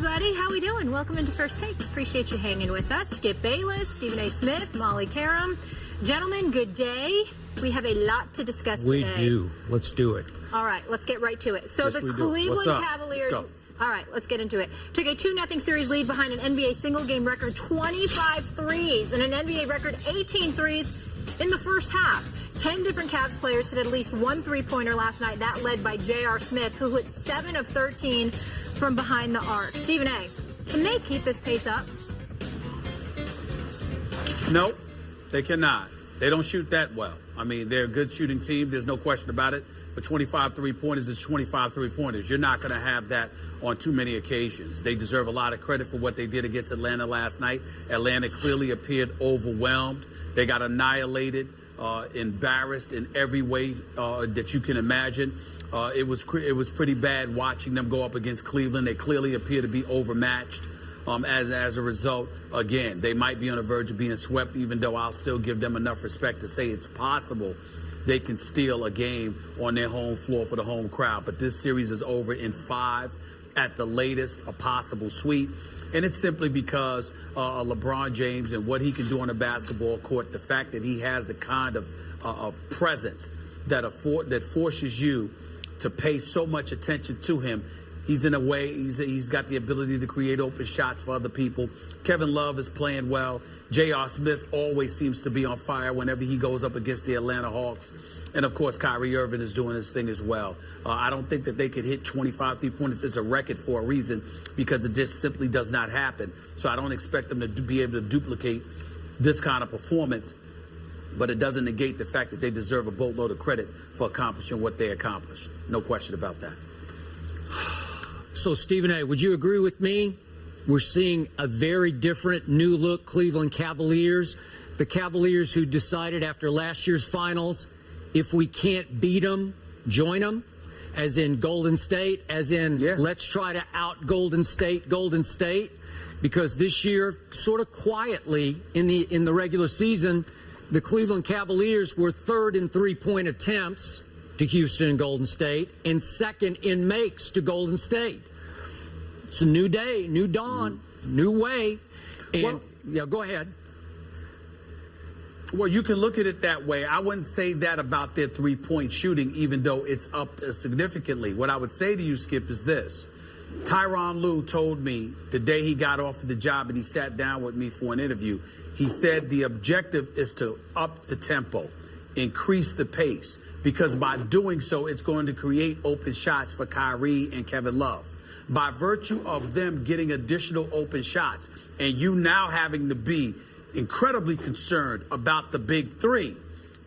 everybody. How we doing? Welcome into First Take. Appreciate you hanging with us. Skip Bayless, Stephen A. Smith, Molly Karam. Gentlemen, good day. We have a lot to discuss today. We do. Let's do it. All right, let's get right to it. So yes, the Cleveland Cavaliers... All right, let's get into it. Took a 2-0 series lead behind an NBA single-game record 25 threes and an NBA record 18 threes in the first half. 10 different Cavs players hit at least one three-pointer last night. That led by J.R. Smith, who hit 7 of 13 from behind the arc. Stephen A., can they keep this pace up? No, they cannot. They don't shoot that well. I mean, they're a good shooting team. There's no question about it. But 25 three-pointers is 25 three-pointers. You're not going to have that on too many occasions. They deserve a lot of credit for what they did against Atlanta last night. Atlanta clearly appeared overwhelmed. They got annihilated, embarrassed in every way that you can imagine. It was pretty bad watching them go up against Cleveland. They clearly appear to be overmatched. As a result, again, they might be on the verge of being swept, even though I'll still give them enough respect to say it's possible they can steal a game on their home floor for the home crowd. But this series is over in 5 at the latest, a possible sweep. And it's simply because LeBron James and what he can do on a basketball court, the fact that he has the kind of presence that forces you to pay so much attention to him. He's in a way, he's got the ability to create open shots for other people. Kevin Love is playing well. J.R. Smith always seems to be on fire whenever he goes up against the Atlanta Hawks. And, of course, Kyrie Irving is doing his thing as well. I don't think that they could hit 25 three-pointers as a record for a reason, because it just simply does not happen. So I don't expect them to be able to duplicate this kind of performance. But it doesn't negate the fact that they deserve a boatload of credit for accomplishing what they accomplished. No question about that. So, Stephen A., would you agree with me? We're seeing a very different, new-look Cleveland Cavaliers. The Cavaliers who decided after last year's finals, if we can't beat them, join them, as in Golden State, as in let's try to out Golden State, because this year, sort of quietly in the regular season, the Cleveland Cavaliers were 3rd in three-point attempts to Houston and Golden State, and 2nd in makes to Golden State. It's a new day, new dawn, new way. And, go ahead. Well, you can look at it that way. I wouldn't say that about their three-point shooting, even though it's up significantly. What I would say to you, Skip, is this. Tyronn Lue told me the day he got off the job and he sat down with me for an interview, he said the objective is to up the tempo, increase the pace, because by doing so, it's going to create open shots for Kyrie and Kevin Love. By virtue of them getting additional open shots and you now having to be incredibly concerned about the big three,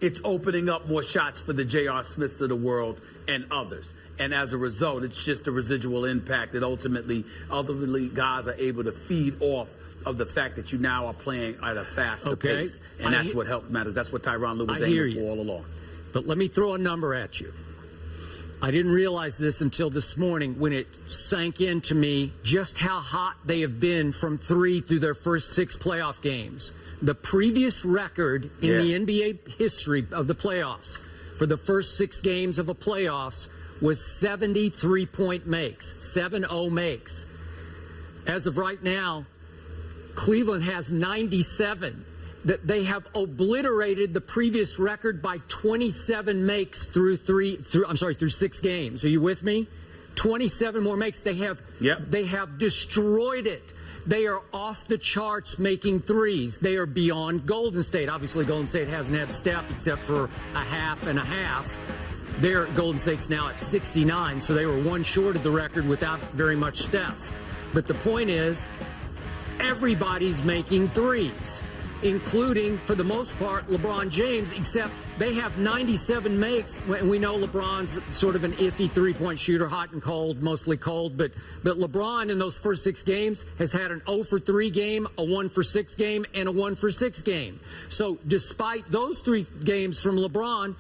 it's opening up more shots for the J.R. Smiths of the world and others. And as a result, it's just a residual impact that ultimately guys are able to feed off of the fact that you now are playing at a faster pace. And that's what help matters. That's what Tyronn Lue was aiming for all along. But let me throw a number at you. I didn't realize this until this morning when it sank into me just how hot they have been from 3 through their first 6 playoff games. The previous record in the NBA history of the playoffs for the first 6 games of a playoffs was 73-point makes, 7-0 makes. As of right now, Cleveland has 97. That they have obliterated the previous record by 27 makes through 6 games. Are you with me? 27 more makes. They have destroyed it. They are off the charts making threes. They are beyond Golden State. Obviously, Golden State hasn't had Steph except for a half and a half. Golden State's now at 69, so they were one short of the record without very much Steph. But the point is, everybody's making threes, including, for the most part, LeBron James, except they have 97 makes. We know LeBron's sort of an iffy three-point shooter, hot and cold, mostly cold. But LeBron in those first 6 games has had an 0-for-3 game, a 1-for-6 game, and a 1-for-6 game. So despite those 3 games from LeBron,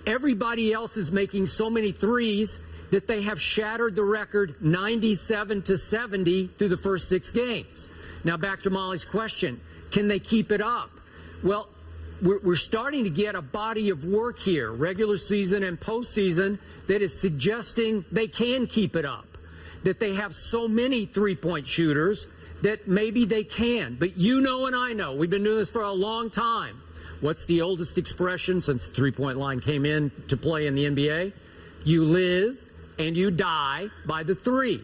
everybody else is making so many threes that they have shattered the record 97-70 through the first 6 games. Now back to Molly's question. Can they keep it up? Well, we're starting to get a body of work here, regular season and postseason, that is suggesting they can keep it up. that they have so many three-point shooters that maybe they can. But you know and I know, we've been doing this for a long time. What's the oldest expression since the three-point line came in to play in the NBA? You live and you die by the three.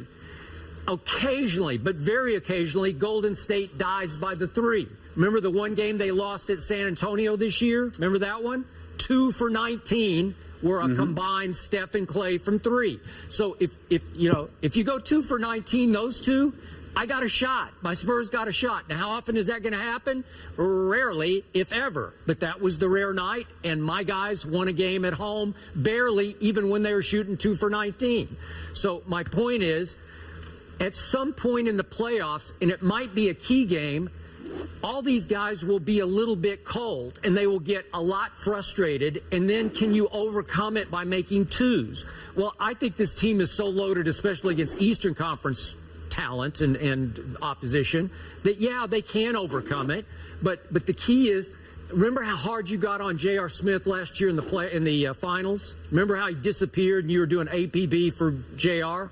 Occasionally, but very occasionally, Golden State dies by the three. Remember the one game they lost at San Antonio this year? Remember that one? 2 for 19 were a combined Steph and Clay from three. So if you go 2 for 19, those two, I got a shot. My Spurs got a shot. Now, how often is that going to happen? Rarely, if ever. But that was the rare night, and my guys won a game at home, barely, even when they were shooting 2 for 19. So my point is, at some point in the playoffs, and it might be a key game, all these guys will be a little bit cold, and they will get a lot frustrated, and then can you overcome it by making twos? Well, I think this team is so loaded, especially against Eastern Conference talent and opposition, that, yeah, they can overcome it. But the key is, remember how hard you got on J.R. Smith last year in the finals? Remember how he disappeared and you were doing APB for J.R.?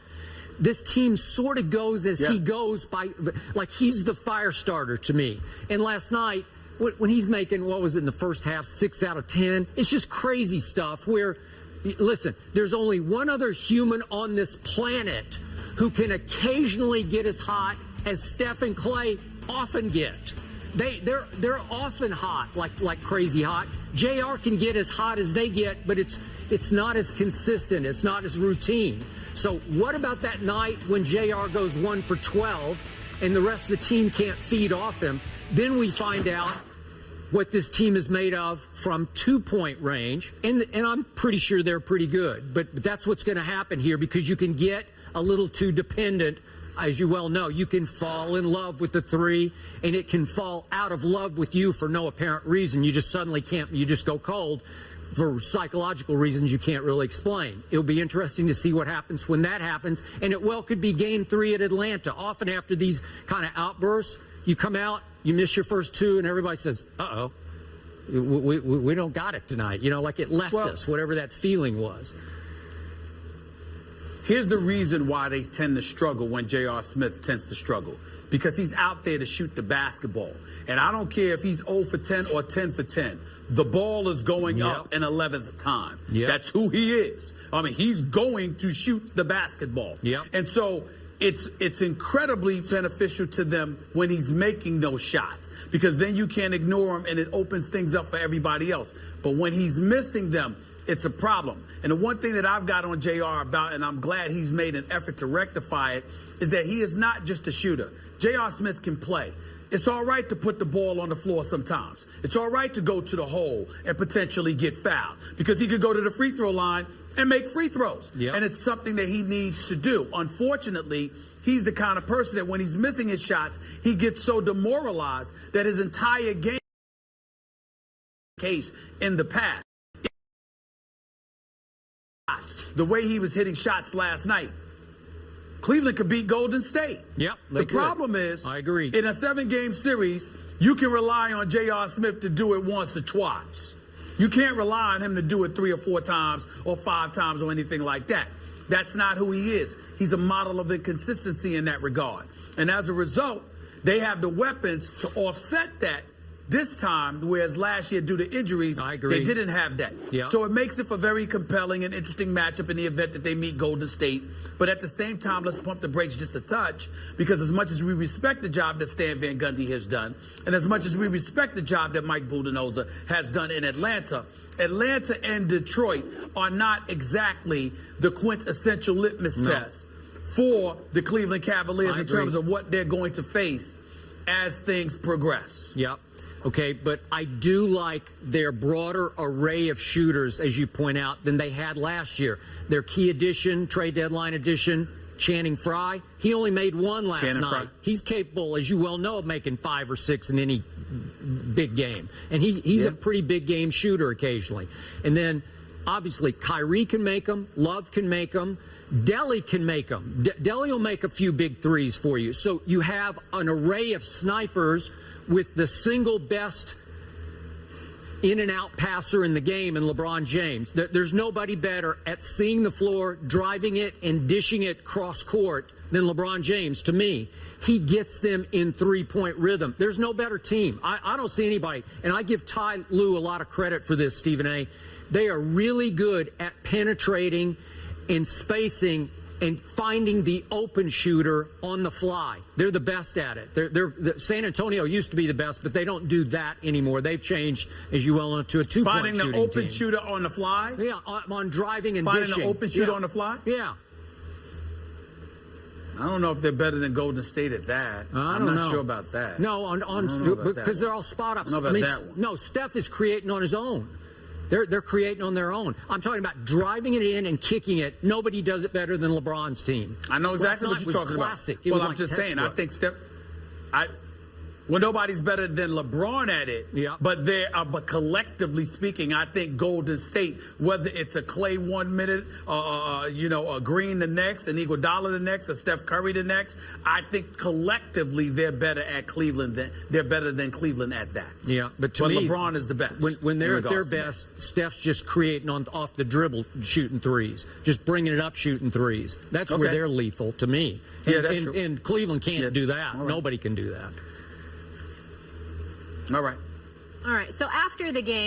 This team sort of goes as he goes, by like he's the fire starter to me. And last night, when he's making, what was it in the first half, 6 out of 10, it's just crazy stuff where, listen, there's only one other human on this planet who can occasionally get as hot as Steph and Clay often get. They're often hot, like crazy hot. JR can get as hot as they get, but it's not as consistent. It's not as routine. So what about that night when JR goes 1 for 12 and the rest of the team can't feed off him? Then we find out what this team is made of from 2-point range, and I'm pretty sure they're pretty good. But that's what's going to happen here, because you can get a little too dependent. As you well know, you can fall in love with the three, and it can fall out of love with you for no apparent reason. You just suddenly can't, you just go cold for psychological reasons you can't really explain. It'll be interesting to see what happens when that happens, and it well could be Game 3 at Atlanta. Often after these kind of outbursts, you come out, you miss your first two, and everybody says, uh-oh, we don't got it tonight. You know, like it left us, whatever that feeling was. Here's the reason why they tend to struggle when J.R. Smith tends to struggle. Because he's out there to shoot the basketball. And I don't care if he's 0 for 10 or 10 for 10. The ball is going up an 11th time. That's who he is. I mean, he's going to shoot the basketball. And so it's incredibly beneficial to them when he's making those shots, because then you can't ignore him and it opens things up for everybody else. But when he's missing them, it's a problem. And the one thing that I've got on JR about, and I'm glad he's made an effort to rectify it, is that he is not just a shooter. J.R. Smith can play. It's all right to put the ball on the floor sometimes. It's all right to go to the hole and potentially get fouled, because he could go to the free throw line and make free throws. And it's something that he needs to do. Unfortunately, he's the kind of person that when he's missing his shots, he gets so demoralized that his entire game case in the past. The way he was hitting shots last night, Cleveland could beat Golden State. The problem is, I agree, in a 7-game series, you can rely on J.R. Smith to do it once or twice. You can't rely on him to do it 3 or 4 times or 5 times or anything like that. That's not who he is. He's a model of inconsistency in that regard. And as a result, they have the weapons to offset that this time, whereas last year, due to injuries, they didn't have that. So it makes it for a very compelling and interesting matchup in the event that they meet Golden State. But at the same time, let's pump the brakes just a touch, because as much as we respect the job that Stan Van Gundy has done, and as much as we respect the job that Mike Budenholzer has done in Atlanta, Atlanta and Detroit are not exactly the quintessential litmus test for the Cleveland Cavaliers in terms of what they're going to face as things progress. Okay, but I do like their broader array of shooters, as you point out, than they had last year. Their key addition, trade deadline addition, Channing Frye, he only made 1 last night. He's capable, as you well know, of making 5 or 6 in any big game. And he's a pretty big game shooter occasionally. And then, obviously, Kyrie can make them, Love can make them, Delly can make them. Delly will make a few big threes for you. So you have an array of snipers with the single best in-and-out passer in the game in LeBron James. There's nobody better at seeing the floor, driving it, and dishing it cross-court than LeBron James, to me. He gets them in three-point rhythm. There's no better team. I don't see anybody, and I give Ty Lue a lot of credit for this, Stephen A. They are really good at penetrating and spacing and finding the open shooter on the fly. They're the best at it. San Antonio used to be the best, but they don't do that anymore. They've changed, as you well know, to a two-point shooting Finding the open team. shooter on the fly? Yeah, on driving and Finding dishing. the open shooter on the fly? Yeah. I don't know if they're better than Golden State at that. I'm not sure about that. No, because they're all spot ups. I don't know about that one. No, Steph is creating on his own. They're creating on their own. I'm talking about driving it in and kicking it. Nobody does it better than LeBron's team. I know exactly what you're talking classic. about. Well, I'm just saying, I think well, nobody's better than LeBron at it. Yeah. But but collectively speaking, I think Golden State, whether it's a Clay 1 minute, a Green the next, an Iguodala the next, a Steph Curry the next, I think collectively they're better at Cleveland than Cleveland at that. Yeah, but to me, LeBron is the best. When they're at their best, Steph's just creating off the dribble, shooting threes, just bringing it up, shooting threes. That's where they're lethal to me. Yeah, that's true. And Cleveland can't do that. Right. Nobody can do that. All right. All right. So after the game.